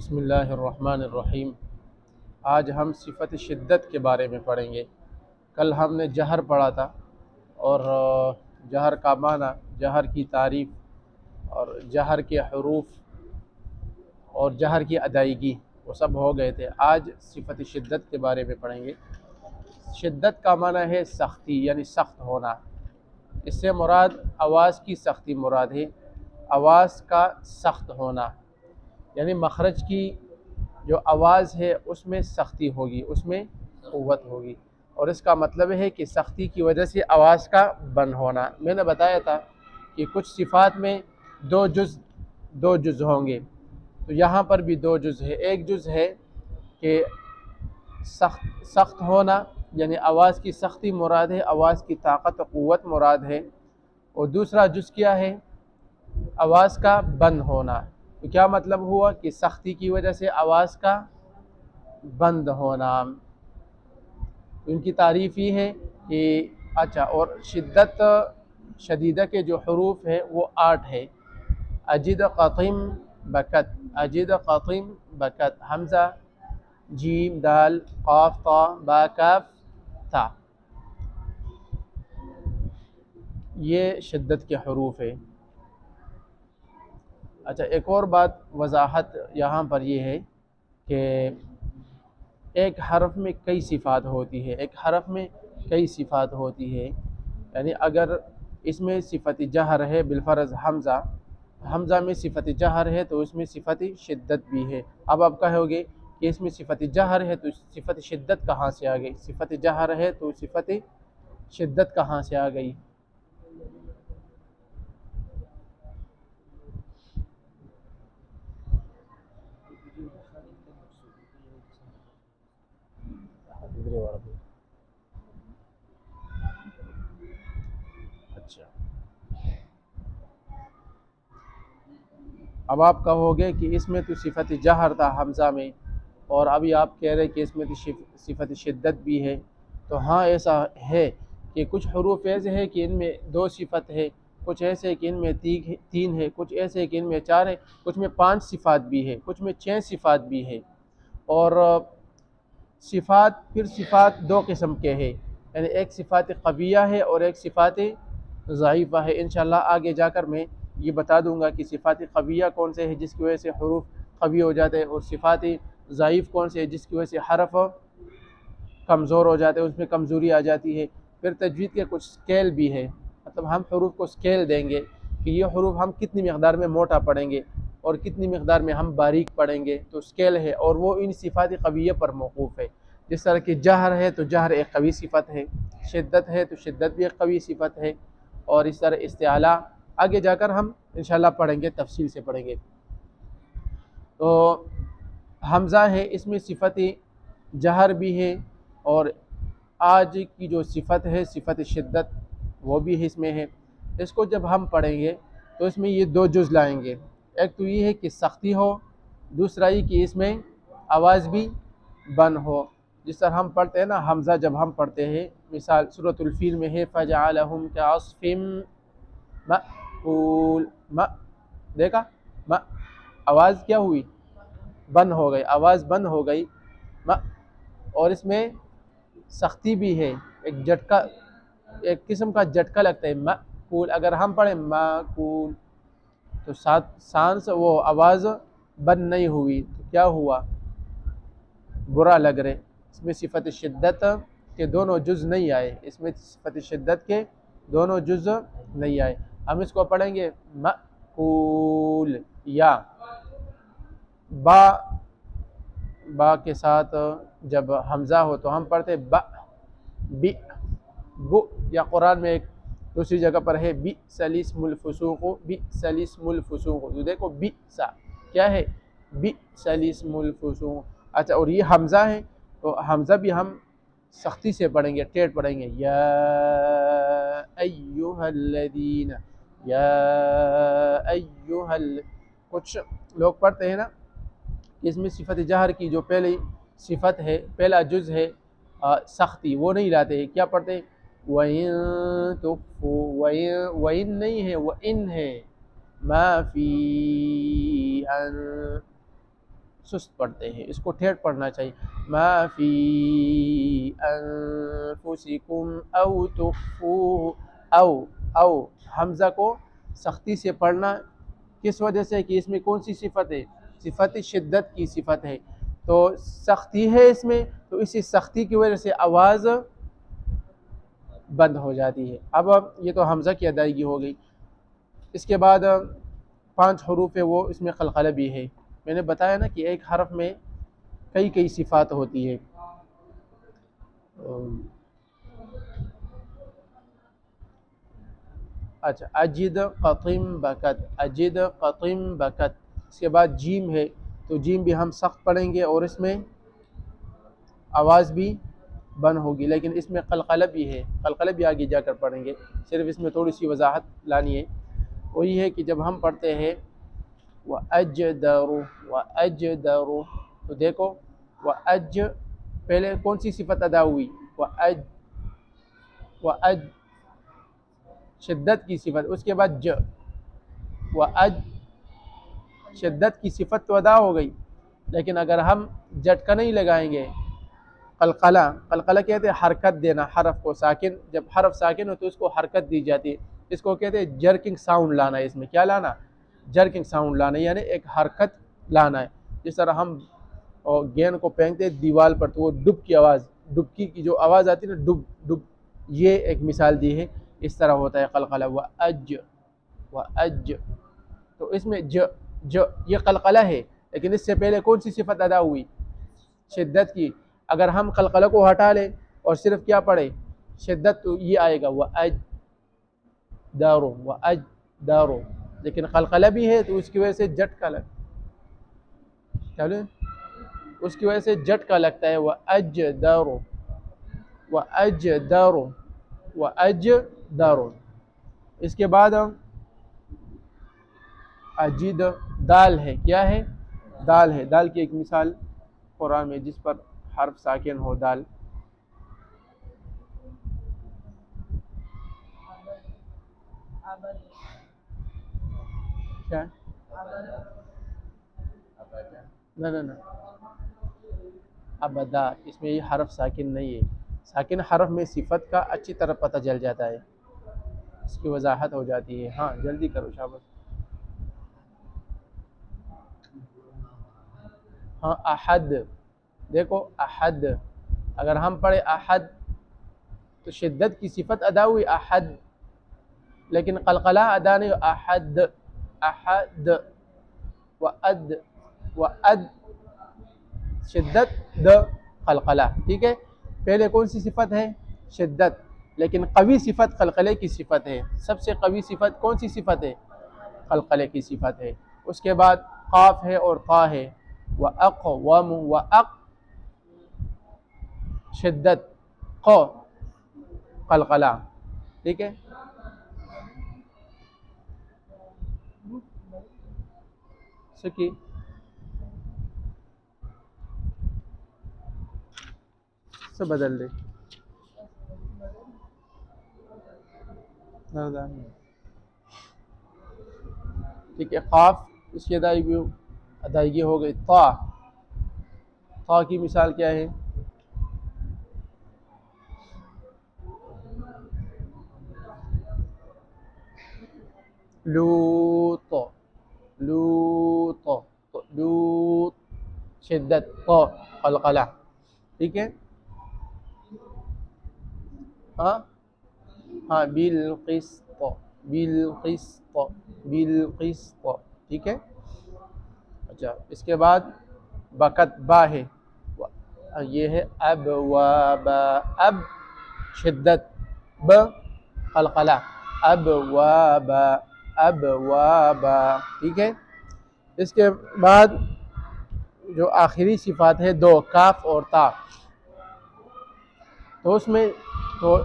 بسم اللہ الرحمن الرحیم۔ آج ہم صفت شدت کے بارے میں پڑھیں گے۔ کل ہم نے جہر پڑھا تھا اور جہر کا معنی، جہر کی تعریف اور جہر کے حروف اور جہر کی ادائیگی وہ سب ہو گئے تھے۔ آج صفت شدت کے بارے میں پڑھیں گے۔ شدت کا معنی ہے سختی، یعنی سخت ہونا۔ اس سے مراد آواز کی سختی مراد ہے، آواز کا سخت ہونا، یعنی مخرج کی جو آواز ہے اس میں سختی ہوگی، اس میں قوت ہوگی، اور اس کا مطلب ہے کہ سختی کی وجہ سے آواز کا بند ہونا۔ میں نے بتایا تھا کہ کچھ صفات میں دو جز ہوں گے، تو یہاں پر بھی دو جز ہے۔ ایک جز ہے کہ سخت ہونا، یعنی آواز کی سختی مراد ہے، آواز کی طاقت و قوت مراد ہے، اور دوسرا جز کیا ہے؟ آواز کا بند ہونا۔ تو کیا مطلب ہوا کہ سختی کی وجہ سے آواز کا بند ہونا۔ ان کی تعریف یہ ہے کہ اور شدت شدیدہ کے جو حروف ہیں وہ 8 ہے۔ اجد قطم بکت، اجد قطم بکت، حمزہ جیم دال قاف طا با کاف تا، یہ شدت کے حروف ہے۔ اچھا، ایک اور بات وضاحت یہاں پر یہ ہے کہ ایک حرف میں کئی صفات ہوتی ہے، ایک حرف میں کئی صفات ہوتی ہے، یعنی اگر اس میں صفت جہر ہے بالفرض حمزہ میں صفت جہر ہے تو اس میں صفت شدت بھی ہے۔ اب آپ کہو گے کہ اس میں صفت جہر ہے تو صفت شدت کہاں سے آ گئی؟ صفت جہر ہے تو صفت شدت کہاں سے آ گئی؟ اچھا، اب آپ کہو گے کہ اس میں تو صفت جہر تھا حمزہ میں، اور ابھی آپ کہہ رہے کہ اس میں تو صفت شدت بھی ہے۔ تو ہاں، ایسا ہے کہ کچھ حروف ایسے ہیں کہ ان میں 2 صفت ہے، کچھ ایسے کہ ان میں 3 ہے، کچھ ایسے کہ ان میں 4 ہے، کچھ میں 5 صفات بھی ہے، کچھ میں 6 صفات بھی ہے۔ اور صفات 2 قسم کے ہیں، یعنی ایک صفات قویہ ہے اور ایک صفات ضعیفہ ہے۔ انشاءاللہ آگے جا کر میں یہ بتا دوں گا کہ صفات قویہ کون سے ہے جس کی وجہ سے حروف قوی ہو جاتے ہیں، اور صفات ضعیف کون سے ہے جس کی وجہ سے حرف کمزور ہو جاتے ہیں، اس میں کمزوری آ جاتی ہے۔ پھر تجوید کے کچھ سکیل بھی ہے، مطلب ہم حروف کو سکیل دیں گے کہ یہ حروف ہم کتنی مقدار میں موٹا پڑھیں گے اور کتنی مقدار میں ہم باریک پڑھیں گے، تو سکیل ہے، اور وہ ان صفات قویہ پر موقوف ہے۔ جس طرح کہ جہر ہے تو جہر ایک قوی صفت ہے، شدت ہے تو شدت بھی ایک قوی صفت ہے، اور اس طرح استعلاء آگے جا کر ہم انشاءاللہ پڑھیں گے، تفصیل سے پڑھیں گے۔ تو حمزہ ہے، اس میں صفت جہر بھی ہے، اور آج کی جو صفت ہے صفت شدت وہ بھی اس میں ہے۔ اس کو جب ہم پڑھیں گے تو اس میں یہ 2 جز لائیں گے، ایک تو یہ ہے کہ سختی ہو، دوسرا یہ کہ اس میں آواز بھی بند ہو۔ جس طرح ہم پڑھتے ہیں نا حمزہ، جب ہم پڑھتے ہیں مثال سورۃ الفیل میں ہے فَجَعَلَهُمْ كَعَصْفٍ مَأْكُولٍ، دیکھا آواز کیا ہوئی؟ بند ہو گئی، آواز بند ہو گئی۔ اور اس میں سختی بھی ہے، ایک جھٹکا، ایک قسم کا جھٹکا لگتا ہے۔ مأکول، اگر ہم پڑھیں مأکول تو سانس وہ آواز بند نہیں ہوئی، تو کیا ہوا؟ برا لگ رہے۔ اس میں صفت شدت کے دونوں جز نہیں آئے، اس میں صفت شدت کے دونوں جز نہیں آئے۔ ہم اس کو پڑھیں گے مأکول، یا با کے ساتھ جب حمزہ ہو تو ہم پڑھتے با بی بو، یا قرآن میں ایک دوسری جگہ پر ہے بئس الاسم الفسوق، بئس الاسم الفسوق، تو دیکھو بئس کیا ہے؟ بئس الاسم الفسوق۔ اچھا، اور یہ حمزہ ہے تو حمزہ بھی ہم سختی سے پڑھیں گے، ٹیڑھ پڑھیں گے، یا ایہا الذین، یا ایہا کچھ لوگ پڑھتے ہیں نا کہ اس میں صفت جہر کی جو پہلی صفت ہے، پہلا جز ہے سختی، وہ نہیں لاتے ہیں، کیا پڑھتے ہیں؟ وَإِن تُخْفُوا، وَإِن نہیں ہے، وَإِن ہے، مَا فِي سست پڑھتے ہیں، اس کو ٹھیٹ پڑھنا چاہیے. ما فی انفسکم او تخفوہ، او حمزہ کو سختی سے پڑھنا. کس وجہ سے کہ اس میں کون سی صفت ہے؟ صفت شدت کی صفت ہے، تو سختی ہے اس میں، تو اسی سختی کی وجہ سے آواز بند ہو جاتی ہے. اب یہ تو حمزہ کی ادائیگی ہو گئی. اس کے بعد 5 حروف ہے وہ اس میں قلقلہ بھی ہے. میں نے بتایا نا کہ ایک حرف میں کئی صفات ہوتی ہے. اچھا، اجد قطم بکت، اجد قطم بکت. اس کے بعد جیم ہے، تو جیم بھی ہم سخت پڑھیں گے اور اس میں آواز بھی بند ہوگی، لیکن اس میں قلقلہ بھی ہے، قلقلہ بھی آگے جا کر پڑھیں گے. صرف اس میں تھوڑی سی وضاحت لانی ہے. وہی ہے کہ جب ہم پڑھتے ہیں وَأَجْدَرُ وَأَجْدَرُ، تو دیکھو وَأَج، پہلے کون سی صفت ادا ہوئی؟ وَأَج شدت کی صفت. اس کے بعد وَأَج شدت کی صفت تو ادا ہو گئی، لیکن اگر ہم جھٹکا نہیں لگائیں گے، قلقلہ کہتے ہیں حرکت دینا حرف کو ساکن. جب حرف ساکن ہو تو اس کو حرکت دی جاتی ہے. اس کو کہتے ہیں جرکنگ ساؤنڈ لانا ہے. اس میں کیا لانا؟ جرکنگ ساؤنڈ لانا، یعنی ایک حرکت لانا ہے. جس طرح ہم گیند کو پھینکتے دیوال پر تو وہ ڈب کی آواز، ڈبکی کی جو آواز آتی ہے نا، ڈب ڈب، یہ ایک مثال دی ہے. اس طرح ہوتا ہے قلقلہ. وَأَج، تو اس میں یہ قلقلہ ہے، لیکن اس سے پہلے کون سی صفت ادا ہوئی؟ شدت کی. اگر ہم قلقلہ کو ہٹا لیں اور صرف کیا پڑھیں؟ شدت، تو یہ آئے گا وَأَج دارو، وَأَج دارو. لیکن قلقلہ بھی ہے تو اس کی وجہ سے جھٹکا اس کی وجہ سے جھٹکا لگتا ہے. وَأَج دارو، وَأَج دارو، وَأَج دارو. اس کے بعد اجد، دال ہے. کیا ہے؟ دال ہے. دال کی ایک مثال قرآن میں جس پر حرف ساکن ہو. دال کیا ہے؟ نہ ابدا، اس میں یہ حرف ساکن نہیں ہے. ساکن حرف میں صفت کا اچھی طرح پتہ چل جاتا ہے، اس کی وضاحت ہو جاتی ہے. ہاں جلدی کرو شاباش. ہاں احد، دیکھو احد، اگر ہم پڑھے احد تو شدت کی صفت ادا ہوئی احد، لیکن قلقلہ ادا نہیں. احد، احد، وَأَد، وَأَد شدت، قلقلہ. ٹھیک ہے، پہلے کون سی صفت ہے؟ شدت. لیکن قوی صفت قلقلے کی صفت ہے. سب سے قوی صفت کون سی صفت ہے؟ قلقلے کی صفت ہے. اس کے بعد قاف ہے اور قا ہے. وَأَقْوَمُ، وَأَق شدت، قو قلقلہ. ٹھیک ہے، سکی سے بدل دے. ٹھیک ہے، قاف اس کی ادائیگی ہو گئی. طا کی مثال کیا ہے؟ لوط، لوط، لوط شدت، قلقلہ. ٹھیک ہے، ہاں ہاں بالقسط، بالقسط، بالقسط. ٹھیک ہے. اچھا، اس کے بعد بکت، با ہے. یہ ہے اب، واب، اب شدت، قلقلہ، اب واب، اب واب. ٹھیک ہے. اس کے بعد جو آخری صفات ہے دو، کاف اور تا، تو اس میں تو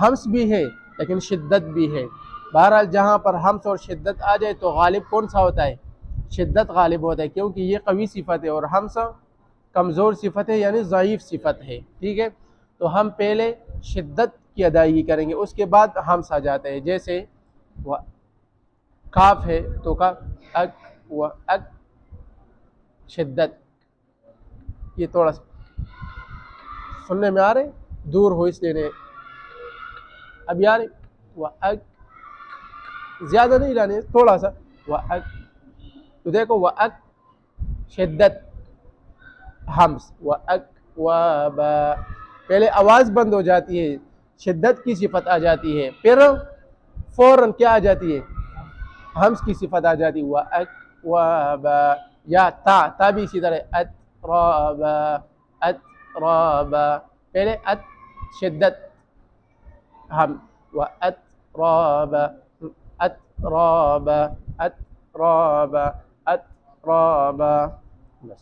ہمس بھی ہے لیکن شدت بھی ہے. بہرحال جہاں پر ہمس اور شدت آ جائے تو غالب کون سا ہوتا ہے؟ شدت غالب ہوتا ہے، کیونکہ یہ قوی صفت ہے اور ہمس کمزور صفت ہے، یعنی ضعیف صفت ہے. ٹھیک ہے، تو ہم پہلے شدت کی ادائیگی کریں گے، اس کے بعد ہمس آ جاتے ہیں. جیسے کاف ہے تو کاف، اک و اک شدت، یہ تھوڑا سا سننے میں آ رہے، دور ہو اس لیے نہیں، اب یار وَأَك، زیادہ نہیں لانے، تھوڑا سا وَأَك، تو دیکھو وَأَك شدت حمز، وَأَكْوَابًا، پہلے آواز بند ہو جاتی ہے، شدت کی صفت آ جاتی ہے، پھر فوراً کیا آ جاتی ہے، حمز کی صفت آ جاتی ہے، وَأَكْوَابًا، یا تا بھی اسی طرح اترابا، اترابا، پہلے شدت ہم، وَأَتْرَابًا، اترابا، اترابا، اترابا، بس